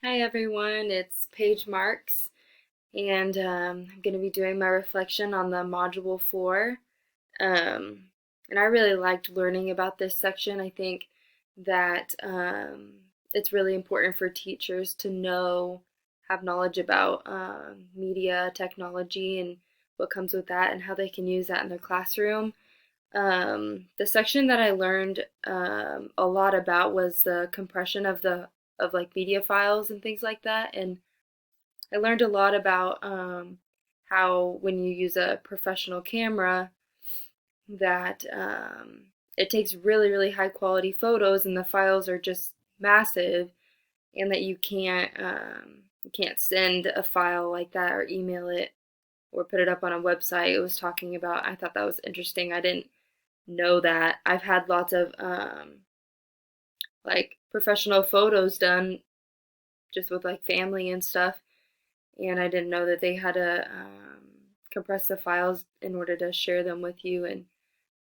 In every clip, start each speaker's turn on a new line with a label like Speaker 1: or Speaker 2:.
Speaker 1: Hi everyone, it's Paige Marks, and I'm going to be doing my reflection on the Module 4. And I really liked learning about this section. I think that it's really important for teachers to have knowledge about media, technology, and what comes with that, and how they can use that in their classroom. The section that I learned a lot about was the compression of like media files and things like that, and I learned a lot about how when you use a professional camera that it takes really high quality photos and the files are just massive, and that you can't send a file like that or email it or put it up on a website. It was talking about, I thought that was interesting. I didn't know that. I've had lots of like professional photos done just with like family and stuff, and I didn't know that they had to compress the files in order to share them with you and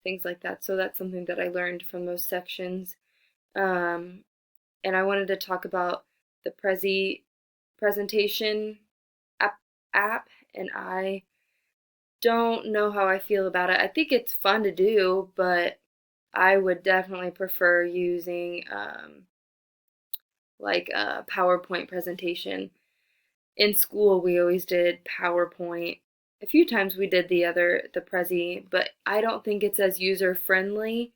Speaker 1: things like that. So that's something that I learned from those sections. Um, and I wanted to talk about the presentation app, and I don't know how I feel about it. I think it's fun to do, but I would definitely prefer using like a PowerPoint presentation. In school, we always did PowerPoint. A few times we did the Prezi, but I don't think it's as user friendly.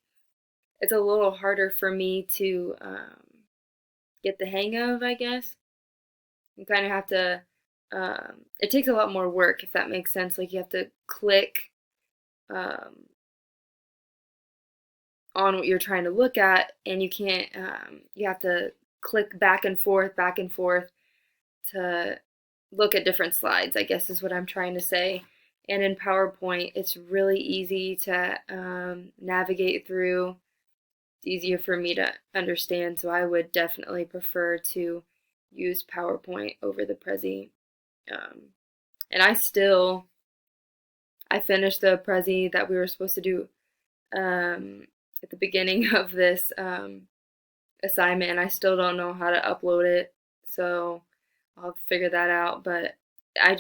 Speaker 1: It's a little harder for me to get the hang of, I guess. You kind of have to. It takes a lot more work, if that makes sense. Like you have to click um, on what you're trying to look at, and you can't. You have to click back and forth to look at different slides, I guess is what I'm trying to say. And in PowerPoint, it's really easy to navigate through. It's easier for me to understand, so I would definitely prefer to use PowerPoint over the Prezi. And I finished the Prezi that we were supposed to do at the beginning of this assignment, and I still don't know how to upload it, so I'll have to figure that out. But I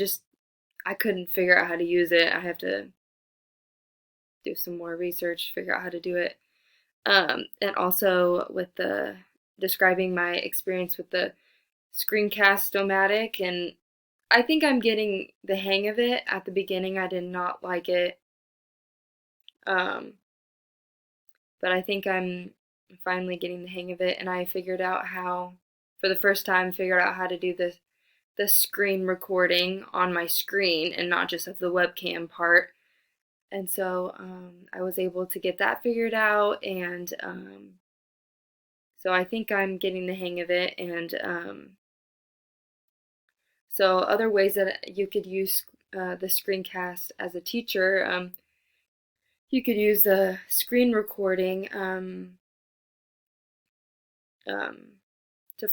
Speaker 1: couldn't figure out how to use it. I have to do some more research, figure out how to do it. And also with the describing my experience with the screencast-o-matic, and I think I'm getting the hang of it. At the beginning, I did not like it, um, but I think I'm finally getting the hang of it, and I figured out how, for the first time, figured out how to do the screen recording on my screen and not just of the webcam part. And so I was able to get that figured out, and so I think I'm getting the hang of it. And so other ways that you could use the screencast as a teacher, you could use the screen recording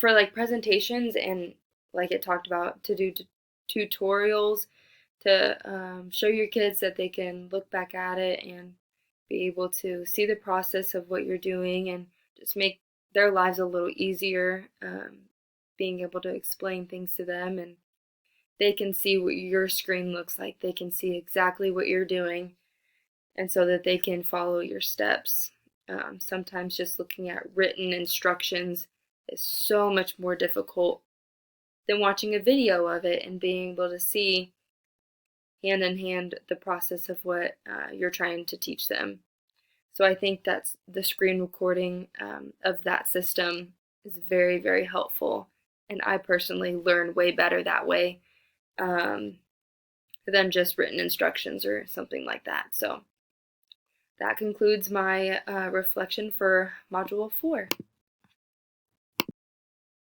Speaker 1: for like presentations, and like it talked about, to do tutorials to show your kids that they can look back at it and be able to see the process of what you're doing, and just make their lives a little easier, being able to explain things to them, and they can see what your screen looks like. They can see exactly what you're doing, and so that they can follow your steps. Sometimes just looking at written instructions is so much more difficult than watching a video of it and being able to see hand in hand the process of what you're trying to teach them. So I think that's the screen recording of that system is very helpful, and I personally learn way better that way than just written instructions or something like that. So that concludes my reflection for Module 4.